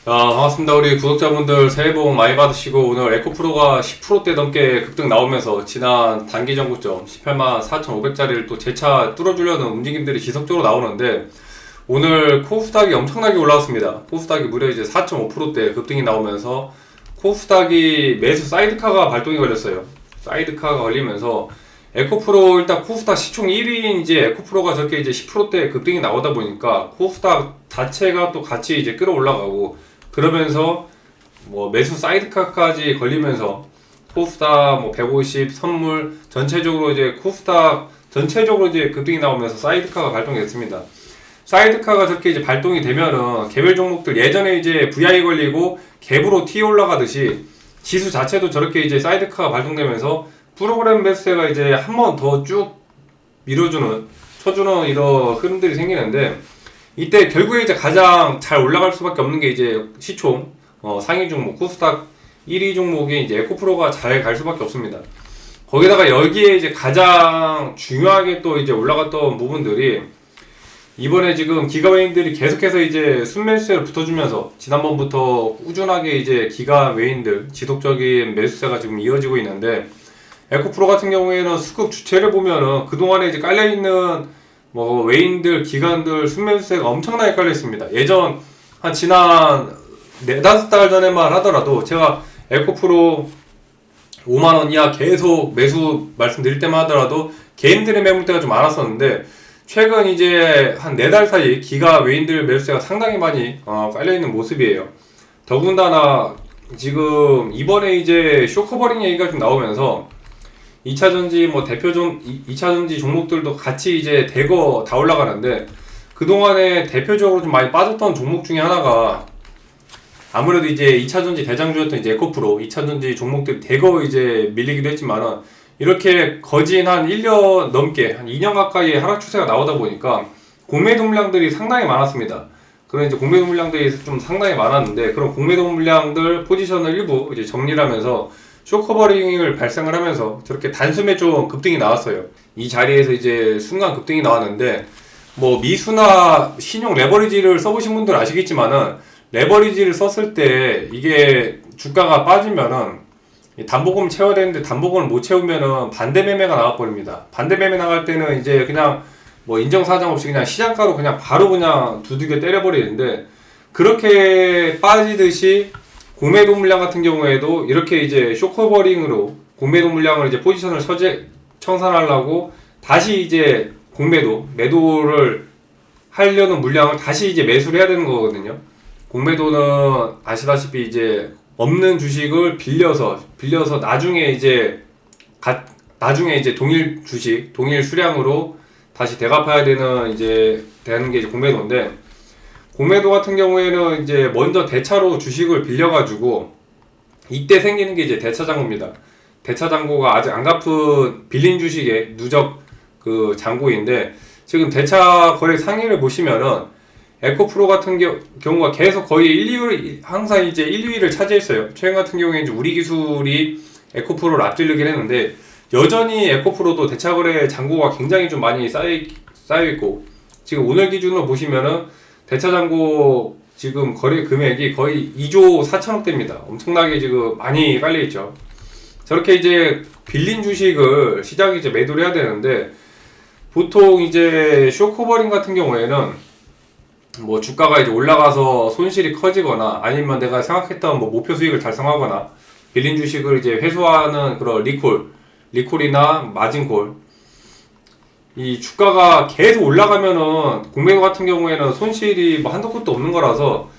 반갑습니다. 우리 구독자분들 새해 복 많이 받으시고, 오늘 에코프로가 10%대 넘게 급등 나오면서 지난 단기 전고점 18만 4,500짜리를 또 재차 뚫어주려는 움직임들이 지속적으로 나오는데, 오늘 코스닥이 엄청나게 올라왔습니다. 코스닥이 무려 이제 4.5%대 급등이 나오면서 코스닥이 매수 사이드카가 발동이 걸렸어요. 사이드카가 걸리면서 에코프로, 일단 코스닥 시총 1위인 이제 에코프로가 저렇게 이제 10%대 급등이 나오다 보니까 코스닥 자체가 또 같이 이제 끌어올라가고, 그러면서 뭐 매수 사이드카까지 걸리면서 코스닥 뭐 150 선물 전체적으로 이제 코스닥 전체적으로 이제 급등이 나오면서 사이드카가 발동됐습니다. 사이드카가 저렇게 이제 발동이 되면은 개별 종목들, 예전에 이제 VI 걸리고 갭으로 튀어 올라가듯이 지수 자체도 저렇게 이제 사이드카가 발동되면서 프로그램 매수세가 이제 한 번 더 쭉 밀어주는, 쳐주는 이런 흐름들이 생기는데, 이때 결국에 이제 가장 잘 올라갈 수밖에 없는 게 이제 시총 상위 종목 코스닥 1위 종목이 이제 에코프로가 잘 갈 수밖에 없습니다. 거기다가 여기에 이제 가장 중요하게 또 이제 올라갔던 부분들이, 이번에 지금 기가 외인들이 계속해서 이제 순매수세를 붙어주면서 지난번부터 꾸준하게 이제 기가 외인들 지속적인 매수세가 지금 이어지고 있는데, 에코프로 같은 경우에는 수급 주체를 보면은 그동안에 이제 깔려있는 뭐 외인들, 기관들 순매수세가 엄청나게 깔려 있습니다. 예전 한 지난 4-5달 전에만 하더라도 제가 에코프로 5만원 이하 계속 매수 말씀드릴 때만 하더라도 개인들의 매물대가 좀 많았었는데, 최근 이제 한 4달 사이 기가 외인들 매수세가 상당히 많이 깔려 있는 모습이에요. 더군다나 지금 이번에 이제 쇼커버링 얘기가 좀 나오면서 2차전지 뭐 대표종 2차전지 종목들도 같이 이제 대거 다 올라가는데, 그동안에 대표적으로 좀 많이 빠졌던 종목 중에 하나가 아무래도 이제 2차전지 대장주였던 이제 에코프로, 2차전지 종목들이 대거 이제 밀리기도 했지만은, 이렇게 거진 한 1년 넘게 한 2년 가까이 하락 추세가 나오다 보니까 공매도 물량들이 상당히 많았습니다. 그런 이제 공매도 물량들이 좀 상당히 많았는데, 그런 공매도 물량들 포지션을 일부 이제 정리를 하면서 쇼커버링을 발생을 하면서 저렇게 단숨에 좀 급등이 나왔어요. 이 자리에서 이제 순간 급등이 나왔는데, 뭐 미수나 신용 레버리지를 써보신 분들은 아시겠지만은, 레버리지를 썼을 때 이게 주가가 빠지면은 담보금을 채워야 되는데 담보금을 못 채우면은 반대 매매가 나와버립니다. 반대 매매 나갈 때는 이제 그냥 뭐 인정사정 없이 그냥 시장가로 그냥 바로 그냥 두들겨 때려버리는데, 그렇게 빠지듯이 공매도 물량 같은 경우에도 이렇게 이제 쇼커버링으로 공매도 물량을 이제 포지션을 청산하려고 다시 이제 매도를 하려는 물량을 다시 이제 매수를 해야 되는 거거든요. 공매도는 아시다시피 이제 없는 주식을 빌려서 나중에 이제 동일 주식, 동일 수량으로 다시 대갚아야 되는 되는 게 이제 공매도인데, 공매도 같은 경우에는 이제 먼저 대차로 주식을 빌려가지고 이때 생기는 게 이제 대차잔고입니다. 대차잔고가 아직 안 갚은 빌린 주식의 누적 그 잔고인데, 지금 대차 거래 상위를 보시면은 에코프로 같은 경우가 계속 거의 1, 2위, 항상 이제 1, 2위를 차지했어요. 최근 같은 경우에 이제 우리 기술이 에코프로를 앞지르긴 했는데, 여전히 에코프로도 대차 거래 잔고가 굉장히 좀 많이 쌓여있고, 지금 오늘 기준으로 보시면은 대차잔고 지금 거래 금액이 거의 2조 4천억대입니다. 엄청나게 지금 많이 깔려있죠. 저렇게 이제 빌린 주식을 시장이 이제 매도를 해야 되는데, 보통 이제 쇼커버링 같은 경우에는 뭐 주가가 이제 올라가서 손실이 커지거나, 아니면 내가 생각했던 뭐 목표 수익을 달성하거나, 빌린 주식을 이제 회수하는 그런 리콜이나 마진콜, 이 주가가 계속 올라가면은 공매도 같은 경우에는 손실이 뭐 한도 끝도 없는 거라서,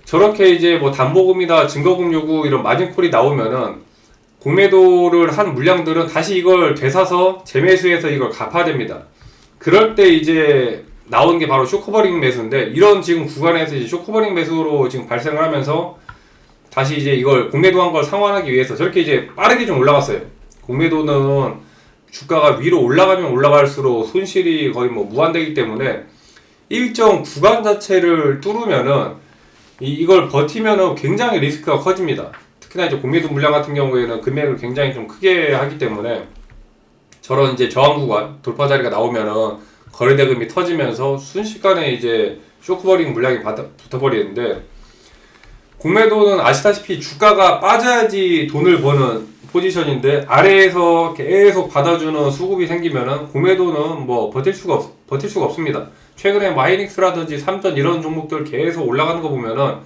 저렇게 이제 뭐 담보금이나 증거금 요구 이런 마진콜이 나오면은 공매도를 한 물량들은 다시 이걸 되사서 재매수해서 이걸 갚아야 됩니다. 그럴 때 이제 나온 게 바로 쇼커버링 매수인데, 이런 지금 구간에서 이제 쇼커버링 매수로 지금 발생을 하면서 다시 이제 이걸 공매도한 걸 상환하기 위해서 저렇게 이제 빠르게 좀 올라갔어요. 공매도는 주가가 위로 올라가면 올라갈수록 손실이 거의 뭐 무한되기 때문에, 일정 구간 자체를 뚫으면은 이걸 버티면은 굉장히 리스크가 커집니다. 특히나 이제 공매도 물량 같은 경우에는 금액을 굉장히 좀 크게 하기 때문에, 저런 이제 저항 구간 돌파 자리가 나오면은 거래대금이 터지면서 순식간에 이제 쇼크버링 물량이 붙어버리는데, 공매도는 아시다시피 주가가 빠져야지 돈을 버는 포지션인데 아래에서 계속 받아주는 수급이 생기면은 공매도는 뭐 버틸 수가 없습니다. 최근에 마이닉스라든지 삼전 이런 종목들 계속 올라가는 거 보면은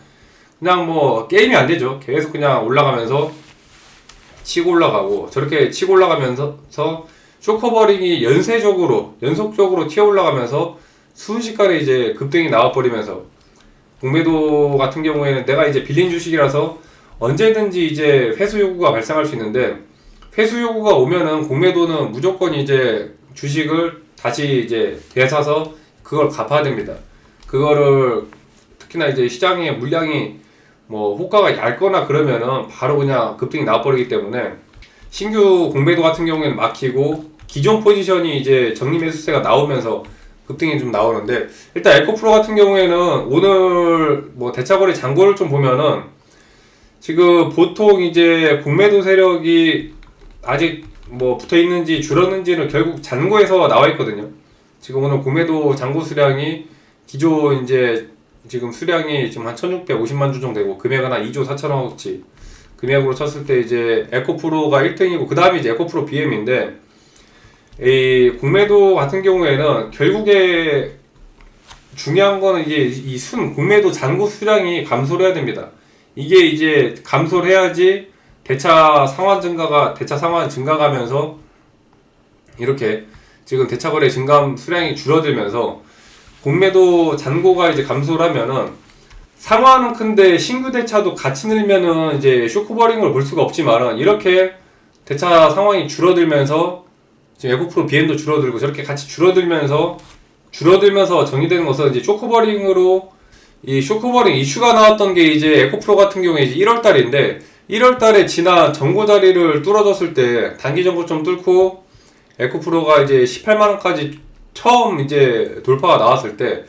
그냥 뭐 게임이 안 되죠. 계속 그냥 올라가면서 치고 올라가고 저렇게 치고 올라가면서 쇼커버링이 연속적으로 튀어 올라가면서 순식간에 이제 급등이 나와버리면서 공매도 같은 경우에는 내가 이제 빌린 주식이라서 언제든지 이제 회수 요구가 발생할 수 있는데 회수 요구가 오면은 공매도는 무조건 이제 주식을 다시 이제 되사서 그걸 갚아야 됩니다. 그거를 특히나 이제 시장의 물량이 뭐 호가가 얇거나 그러면은 바로 그냥 급등이 나와버리기 때문에 신규 공매도 같은 경우에는 막히고 기존 포지션이 이제 정리 매수세가 나오면서 급등이 좀 나오는데 일단 에코프로 같은 경우에는 오늘 뭐 대차거래 잔고를 좀 보면은 지금 보통 이제 공매도 세력이 아직 뭐 붙어 있는지 줄었는지는 결국 잔고에서 나와 있거든요. 지금 오늘 공매도 잔고 수량이 기존 이제 지금 수량이 지금 한 1650만 주 정도 되고 금액은 한 2조 4천억어치 금액으로 쳤을 때 이제 에코프로가 1등이고 그 다음에 이제 에코프로 BM인데 이 공매도 같은 경우에는 결국에 중요한 거는 이게 이 공매도 잔고 수량이 감소를 해야 됩니다. 이게 이제 감소를 해야지 대차 상환 증가가면서 이렇게 지금 대차 거래 증감 수량이 줄어들면서 공매도 잔고가 이제 감소를 하면은 상환은 큰데 신규 대차도 같이 늘면은 이제 쇼크버링을 볼 수가 없지만은 이렇게 대차 상황이 줄어들면서 지금 에코프로 BM도 줄어들고 저렇게 같이 줄어들면서 정리되는 것은 이제 쇼크버링으로 이 쇼크버링 이슈가 나왔던 게 이제 에코프로 같은 경우에 이제 1월달인데 1월달에 지난 전고 자리를 뚫어줬을 때 단기 전고점 뚫고 에코프로가 이제 18만원까지 처음 이제 돌파가 나왔을 때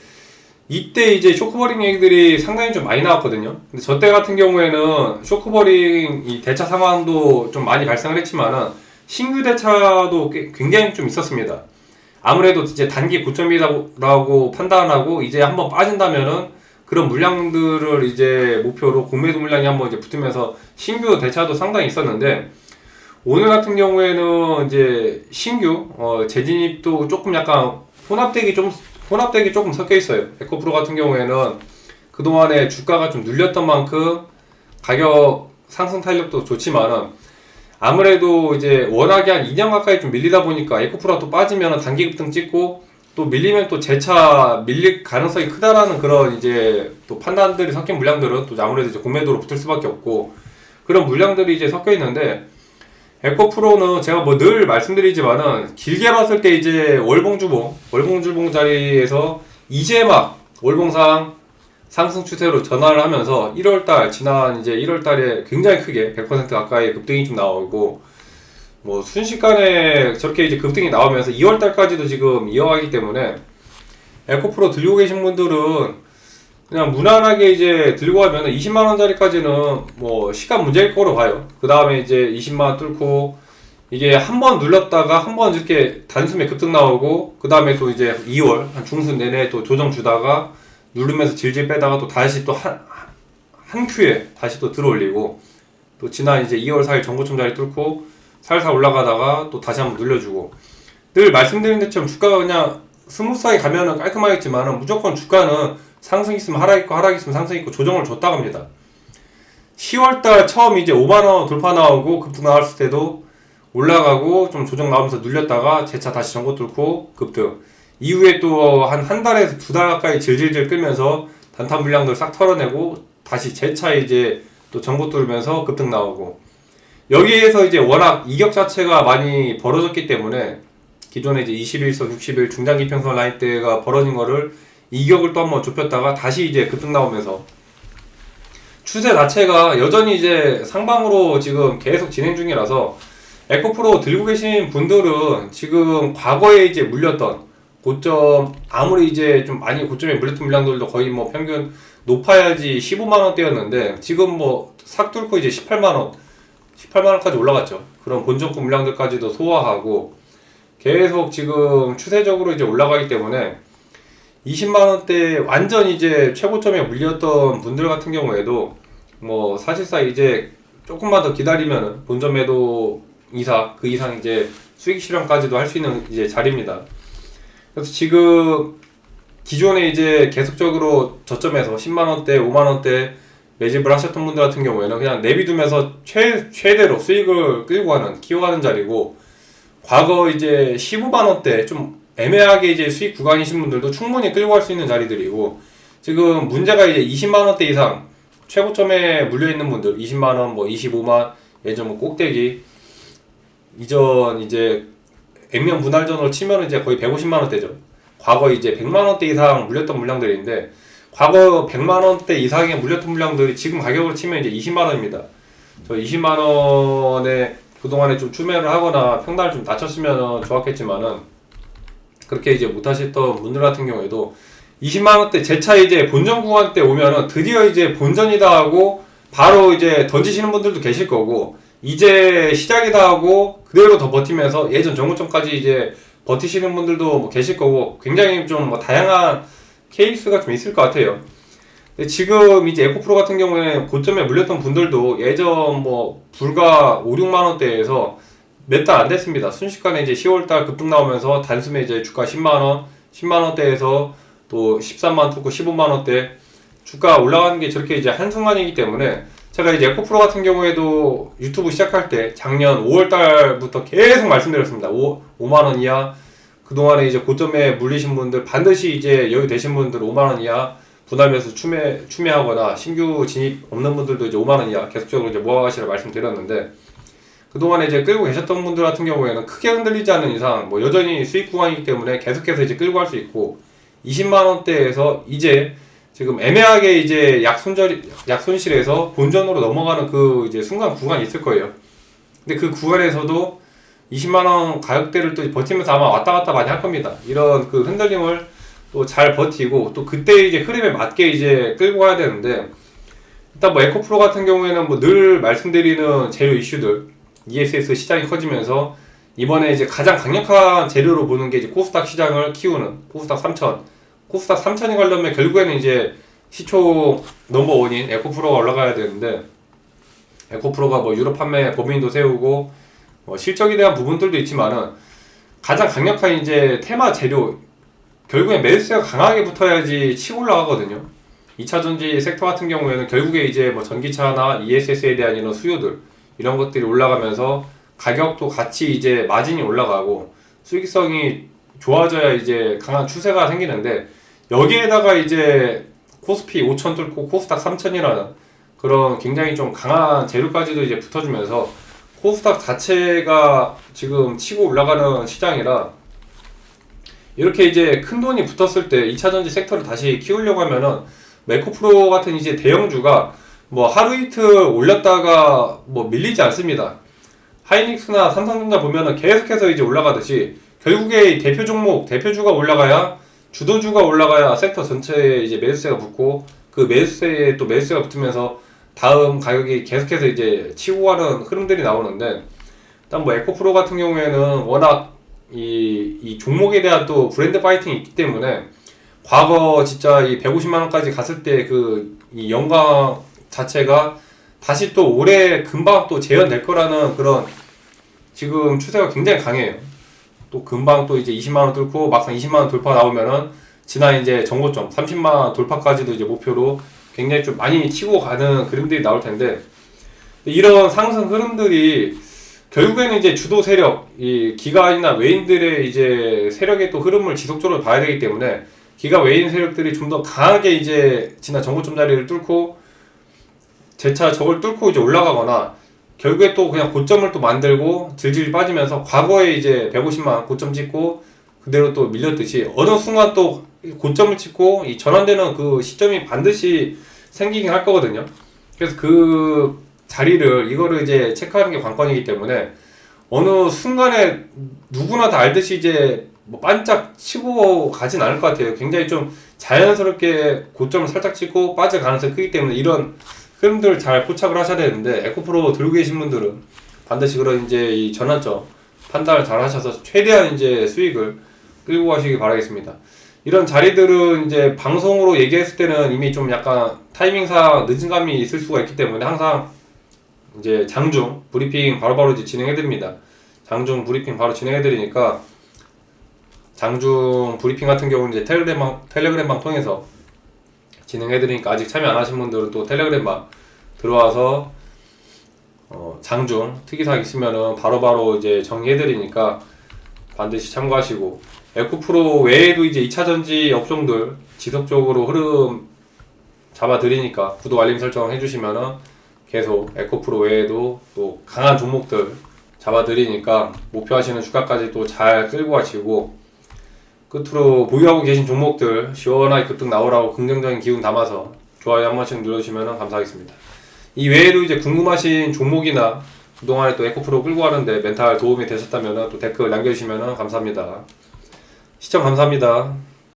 이때 이제 쇼크버링 얘기들이 상당히 좀 많이 나왔거든요. 근데 저 때 같은 경우에는 쇼크버링 이 대차 상황도 좀 많이 발생을 했지만은 신규 대차도 굉장히 좀 있었습니다. 아무래도 이제 단기 고점이라고 판단하고 이제 한번 빠진다면은 그런 물량들을 이제 목표로 공매도 물량이 한번 이제 붙으면서 신규 대차도 상당히 있었는데 오늘 같은 경우에는 이제 신규 재진입도 조금 약간 혼합되기 조금 섞여 있어요. 에코프로 같은 경우에는 그동안에 주가가 좀 눌렸던 만큼 가격 상승 탄력도 좋지만은 아무래도 이제 워낙에 한 2년 가까이 좀 밀리다 보니까 에코프로가 또 빠지면 단기 급등 찍고 또 밀리면 또 재차 밀릴 가능성이 크다라는 그런 이제 또 판단들이 섞인 물량들은 또 아무래도 이제 공매도로 붙을 수밖에 없고 그런 물량들이 이제 섞여 있는데 에코프로는 제가 뭐 늘 말씀드리지만은 길게 봤을 때 이제 월봉주봉 자리에서 이제 막 월봉상 상승 추세로 전환을 하면서 지난 이제 1월달에 굉장히 크게 100% 가까이 급등이 좀 나오고 뭐 순식간에 저렇게 이제 급등이 나오면서 2월달까지도 지금 이어가기 때문에 에코프로 들고 계신 분들은 그냥 무난하게 이제 들고 가면 20만원짜리까지는 뭐 시간 문제일 거로 봐요. 그 다음에 이제 20만원 뚫고 이게 한 번 눌렀다가 한 번 이렇게 단숨에 급등 나오고 그 다음에 또 이제 2월 한 중순 내내 또 조정 주다가 누르면서 질질 빼다가 또 다시 또 한 큐에 다시 또 들어올리고 또 지난 이제 2월 4일 전고점 자리 뚫고 살살 올라가다가 또 다시 한번 눌려주고 늘 말씀드린 것처럼 주가가 그냥 스무스하게 가면은 깔끔하겠지만은 무조건 주가는 상승 있으면 하락 있고 하락 있으면 상승 있고 조정을 줬다 갑니다. 10월달 처음 이제 5만원 돌파 나오고 급등 나왔을 때도 올라가고 좀 조정 나오면서 눌렸다가 재차 다시 전고 뚫고 급등 이후에 또 한 달에서 2달 가까이 질질질 끌면서 단타 물량들 싹 털어내고 다시 재차 이제 또 전고 뚫으면서 급등 나오고 여기에서 이제 워낙 이격 자체가 많이 벌어졌기 때문에 기존에 이제 21선, 60일 중장기 평선 라인대가 벌어진 거를 이격을 또 한번 좁혔다가 다시 이제 급등 나오면서 추세 자체가 여전히 이제 상방으로 지금 계속 진행 중이라서 에코프로 들고 계신 분들은 지금 과거에 이제 물렸던 고점 아무리 이제 좀 많이 고점에 물렸던 물량들도 거의 뭐 평균 높아야지 15만원대였는데 지금 뭐 싹 뚫고 이제 18만원까지 올라갔죠. 그런 본전급 물량들까지도 소화하고 계속 지금 추세적으로 이제 올라가기 때문에 20만원대 완전 이제 최고점에 물렸던 분들 같은 경우에도 뭐 사실상 이제 조금만 더 기다리면 본전 매도 이상 그 이상 이제 수익 실현까지도 할 수 있는 이제 자리입니다. 그래서 지금 기존에 이제 계속적으로 저점에서 10만원대, 5만원대 매집을 하셨던 분들 같은 경우에는 그냥 내비두면서 최대로 수익을 끌고 가는, 키워가는 자리고, 과거 이제 15만원대 좀 애매하게 이제 수익 구간이신 분들도 충분히 끌고 갈 수 있는 자리들이고, 지금 문제가 이제 20만원대 이상 최고점에 물려있는 분들, 20만원, 뭐 25만, 예전 뭐 꼭대기, 이전 이제 액면 분할전으로 치면 이제 거의 150만원대죠. 과거 이제 100만원대 이상 물렸던 물량들인데, 과거 100만원대 이상에 물렸던 물량들이 지금 가격으로 치면 이제 20만원입니다. 저 20만원에 그동안에 좀 추매를 하거나 평단을 좀 낮췄으면 좋았겠지만은, 그렇게 이제 못하셨던 분들 같은 경우에도 20만원대 재차 이제 본전 구간 때 오면은 드디어 이제 본전이다 하고 바로 이제 던지시는 분들도 계실 거고, 이제 시작이다 하고 그대로 더 버티면서 예전 정고점까지 이제 버티시는 분들도 뭐 계실 거고, 굉장히 좀 뭐 다양한 케이스가 좀 있을 것 같아요. 근데 지금 이제 에코프로 같은 경우에 고점에 물렸던 분들도 예전 뭐 불과 5, 6만원대에서 몇 달 안 됐습니다. 순식간에 이제 10월달 급등 나오면서 단숨에 이제 주가 10만원, 10만원대에서 또 13만원 뚫고 15만원대 주가 올라가는 게 저렇게 이제 한순간이기 때문에, 제가 이제 에코프로 같은 경우에도 유튜브 시작할 때 작년 5월달부터 계속 말씀드렸습니다. 5만원 이하, 그동안에 이제 고점에 물리신 분들 반드시 이제 여유 되신 분들 5만원 이하 분할매수 추매하거나 신규 진입 없는 분들도 이제 5만원 이하 계속적으로 이제 모아가시라 말씀드렸는데, 그동안에 이제 끌고 계셨던 분들 같은 경우에는 크게 흔들리지 않는 이상 뭐 여전히 수익 구간이기 때문에 계속해서 이제 끌고 갈 수 있고, 20만원대에서 이제 지금 애매하게 이제 약손실에서 본전으로 넘어가는 그 이제 순간 구간이 있을 거예요. 근데 그 구간에서도 20만원 가격대를 또 버티면서 아마 왔다 갔다 많이 할 겁니다. 이런 그 흔들림을 또 잘 버티고, 또 그때 이제 흐름에 맞게 이제 끌고 가야 되는데, 일단 뭐 에코프로 같은 경우에는 뭐 늘 말씀드리는 재료 이슈들, ESS 시장이 커지면서 이번에 이제 가장 강력한 재료로 보는 게 이제 코스닥 시장을 키우는 코스닥 3000. 코스닥 3000이 가려면 결국에는 이제 시초 넘버원인 에코프로가 올라가야 되는데, 에코프로가 뭐 유럽 판매 법인도 세우고 뭐 실적에 대한 부분들도 있지만은, 가장 강력한 이제 테마 재료, 결국엔 매수세가 강하게 붙어야지 치고 올라가거든요. 2차전지 섹터 같은 경우에는 결국에 이제 뭐 전기차나 ESS에 대한 이런 수요들, 이런 것들이 올라가면서 가격도 같이 이제 마진이 올라가고 수익성이 좋아져야 이제 강한 추세가 생기는데, 여기에다가 이제 코스피 5000 뚫고 코스닥 3000이라는 그런 굉장히 좀 강한 재료까지도 이제 붙어주면서 코스닥 자체가 지금 치고 올라가는 시장이라, 이렇게 이제 큰 돈이 붙었을 때 2차전지 섹터를 다시 키우려고 하면은 에코프로 같은 이제 대형주가 뭐 하루 이틀 올렸다가 뭐 밀리지 않습니다. 하이닉스나 삼성전자 보면은 계속해서 이제 올라가듯이 결국에 대표 종목, 대표주가 올라가야, 주도주가 올라가야 섹터 전체에 이제 매수세가 붙고, 그 매수세에 또 매수세가 붙으면서 다음 가격이 계속해서 이제 치고 가는 흐름들이 나오는데, 일단 뭐 에코프로 같은 경우에는 워낙 이 종목에 대한 또 브랜드 파이팅이 있기 때문에, 과거 진짜 이 150만원까지 갔을 때 그 이 영광 자체가 다시 또 올해 금방 또 재현될 거라는 그런 지금 추세가 굉장히 강해요. 또 금방 또 이제 20만원 뚫고 막상 20만원 돌파 나오면은 지난 이제 정고점 30만원 돌파까지도 이제 목표로 굉장히 좀 많이 치고 가는 그림들이 나올 텐데, 이런 상승 흐름들이 결국에는 이제 주도 세력, 이 기관이나 외인들의 이제 세력의 또 흐름을 지속적으로 봐야 되기 때문에, 기가 외인 세력들이 좀 더 강하게 이제 지난 정고점 자리를 뚫고 재차 저걸 뚫고 이제 올라가거나, 결국에 또 그냥 고점을 또 만들고 질질 빠지면서 과거에 이제 150만 고점 찍고 그대로 또 밀렸듯이 어느 순간 또 고점을 찍고 이 전환되는 그 시점이 반드시 생기긴 할 거거든요. 그래서 그 자리를, 이거를 이제 체크하는 게 관건이기 때문에, 어느 순간에 누구나 다 알듯이 이제 뭐 반짝 치고 가진 않을 것 같아요. 굉장히 좀 자연스럽게 고점을 살짝 찍고 빠질 가능성이 크기 때문에 이런 흐름들을 잘 포착을 하셔야 되는데, 에코프로 들고 계신 분들은 반드시 그런 이제 이 전환점 판단을 잘 하셔서 최대한 이제 수익을 끌고 가시기 바라겠습니다. 이런 자리들은 이제 방송으로 얘기했을 때는 이미 좀 약간 타이밍상 늦은 감이 있을 수가 있기 때문에 항상 이제 장중 브리핑 바로바로 이제 진행해드립니다. 장중 브리핑 바로 진행해드리니까 장중 브리핑 같은 경우는 이제 텔레그램방 통해서 진행해드리니까 아직 참여 안 하신 분들은 또 텔레그램방 들어와서 장중 특이사항 있으면은 바로바로 이제 정리해드리니까 반드시 참고하시고, 에코프로 외에도 이제 2차전지 업종들 지속적으로 흐름 잡아드리니까 구독 알림 설정 해주시면은 계속 에코프로 외에도 또 강한 종목들 잡아드리니까 목표하시는 주가까지 또 잘 끌고 가시고, 끝으로 보유하고 계신 종목들 시원하게 급등 나오라고 긍정적인 기운 담아서 좋아요 한 번씩 눌러주시면 감사하겠습니다. 이 외에도 이제 궁금하신 종목이나 그동안에 또 에코프로 끌고 가는데 멘탈 도움이 되셨다면 또 댓글 남겨주시면 감사합니다. 시청 감사합니다.